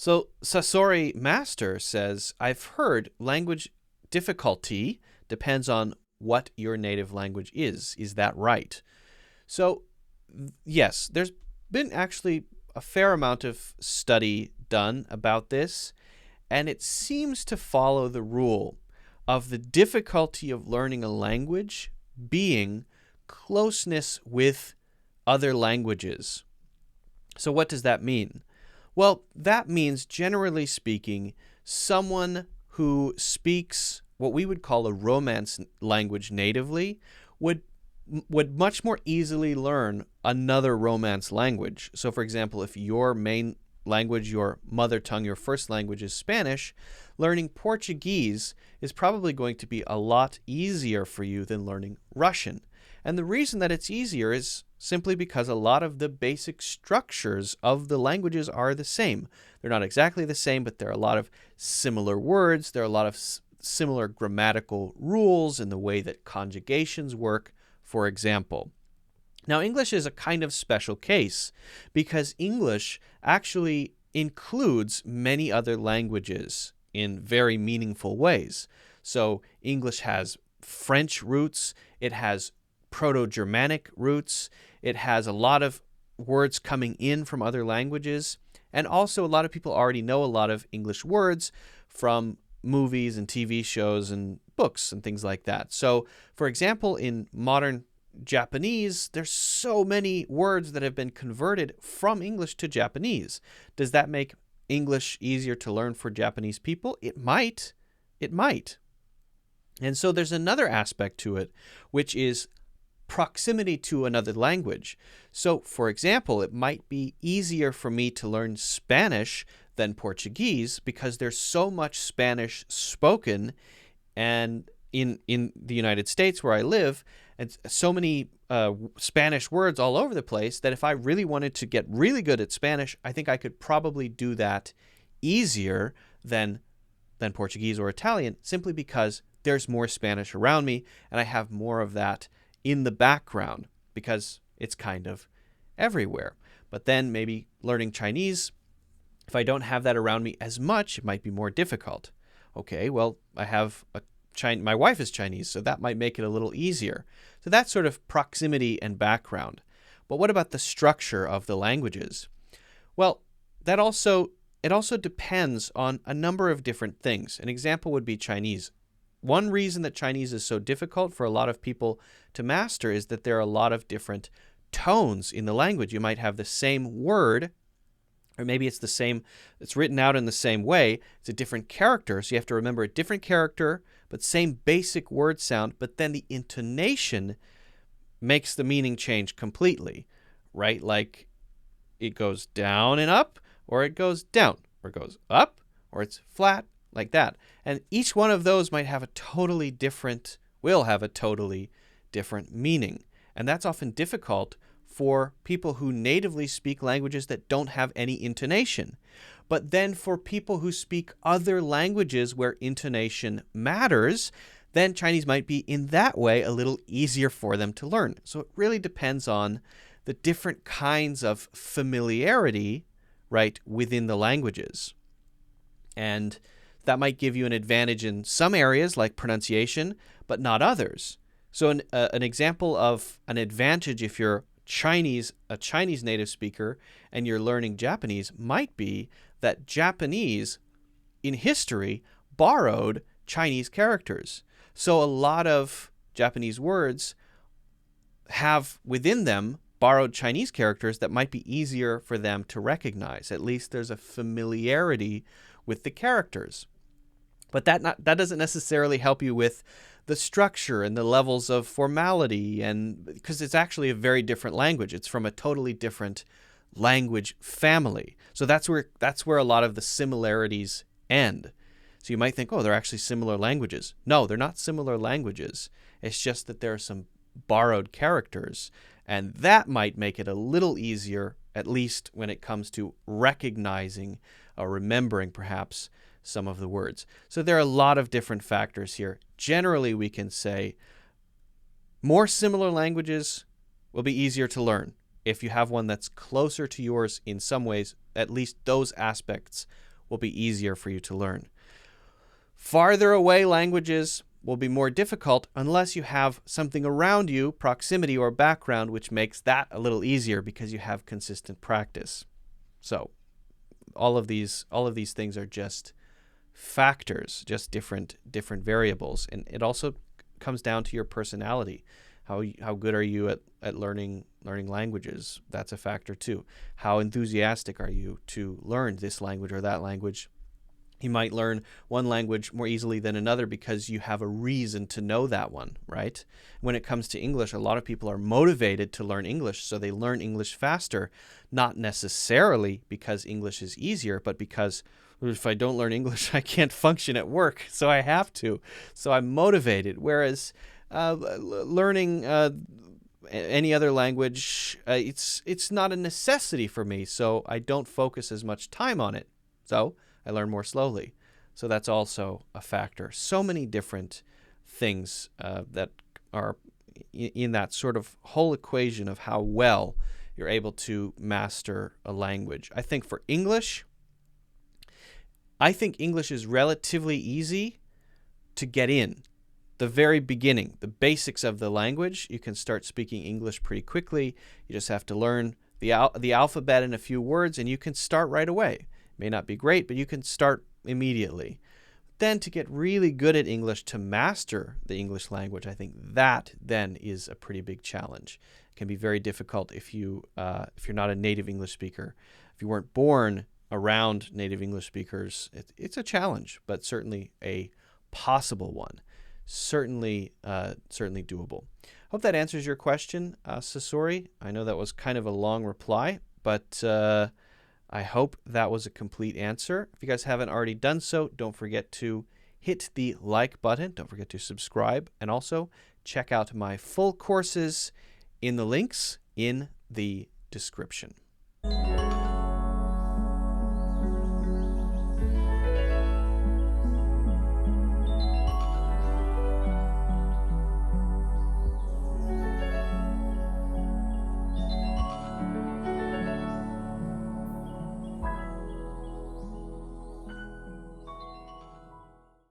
So Sasori Master says, I've heard language difficulty depends on what your native language is. Is that right? So, yes, there's been actually a fair amount of study done about this, and it seems to follow the rule of the difficulty of learning a language being closeness with other languages. So, what does that mean? Well, that means, generally speaking, someone who speaks what we would call a Romance language natively would much more easily learn another Romance language. So, for example, if your main language, your mother tongue, your first language is Spanish, learning Portuguese is probably going to be a lot easier for you than learning Russian. And the reason that it's easier is simply because a lot of the basic structures of the languages are the same. They're not exactly the same, but there are a lot of similar words. There are a lot of similar grammatical rules in the way that conjugations work, for example. Now, English is a kind of special case because English actually includes many other languages in very meaningful ways. So English has French roots, it has Proto-Germanic roots, it has a lot of words coming in from other languages, and also a lot of people already know a lot of English words from movies and TV shows and books and things like that. So, for example, in modern Japanese, there's so many words that have been converted from English to Japanese. Does that make English easier to learn for Japanese people? It might. It might. And so there's another aspect to it, which is proximity to another language. So, for example, it might be easier for me to learn Spanish than Portuguese because there's so much Spanish spoken and in the United States where I live, and so many Spanish words all over the place that if I really wanted to get really good at Spanish, I think I could probably do that easier than Portuguese or Italian, simply because there's more Spanish around me and I have more of that in the background because it's kind of everywhere. But then maybe learning Chinese, if I don't have that around me as much, it might be more difficult. Okay, well, my wife is Chinese, so that might make it a little easier. So that's sort of proximity and background. But what about the structure of the languages? Well, it also depends on a number of different things. An example would be Chinese. One reason that Chinese is so difficult for a lot of people to master is that there are a lot of different tones in the language. You might have the same word, or maybe it's written out in the same way. It's a different character, so you have to remember a different character, but same basic word sound, but then the intonation makes the meaning change completely, right? Like it goes down and up, or it goes down, or it goes up, or it's flat, like that. And each one of those will have a totally different meaning. And that's often difficult for people who natively speak languages that don't have any intonation. But then for people who speak other languages where intonation matters, then Chinese might be in that way a little easier for them to learn. So it really depends on the different kinds of familiarity, right, within the languages. And that might give you an advantage in some areas like pronunciation, but not others. So an example of an advantage if you're a Chinese native speaker and you're learning Japanese might be that Japanese in history borrowed Chinese characters. So a lot of Japanese words have within them borrowed Chinese characters that might be easier for them to recognize. At least there's a familiarity with the characters. But that doesn't necessarily help you with the structure and the levels of formality, and because it's actually a very different language. It's from a totally different language family. So that's where a lot of the similarities end. So you might think, oh, they're actually similar languages. No, they're not similar languages. It's just that there are some borrowed characters, and that might make it a little easier, at least when it comes to recognizing or remembering perhaps some of the words. So there are a lot of different factors here. Generally, we can say more similar languages will be easier to learn. If you have one that's closer to yours in some ways, at least those aspects will be easier for you to learn. Farther away languages will be more difficult unless you have something around you, proximity or background, which makes that a little easier because you have consistent practice. So all of these things are just factors, just different variables, and it also comes down to your personality. How good are you at learning languages? That's a factor too. How enthusiastic are you to learn this language or that language? You might learn one language more easily than another because you have a reason to know that one, right? When it comes to English, a lot of people are motivated to learn English, so they learn English faster, not necessarily because English is easier, but because if I don't learn English, I can't function at work, so I have to. So I'm motivated. Whereas learning any other language, it's not a necessity for me, so I don't focus as much time on it. So I learn more slowly. So that's also a factor. So many different things that are in that sort of whole equation of how well you're able to master a language. I think for English, is relatively easy to get in. The very beginning, the basics of the language, you can start speaking English pretty quickly. You just have to learn the alphabet in a few words, and you can start right away. May not be great, but you can start immediately. Then to get really good at English, to master the English language, I think that then is a pretty big challenge. It can be very difficult if you're not a native English speaker. If you weren't born around native English speakers, it's a challenge, but certainly a possible one. Certainly doable. Hope that answers your question, Sasori. I know that was kind of a long reply, but I hope that was a complete answer. If you guys haven't already done so, don't forget to hit the like button. Don't forget to subscribe. And also check out my full courses in the links in the description.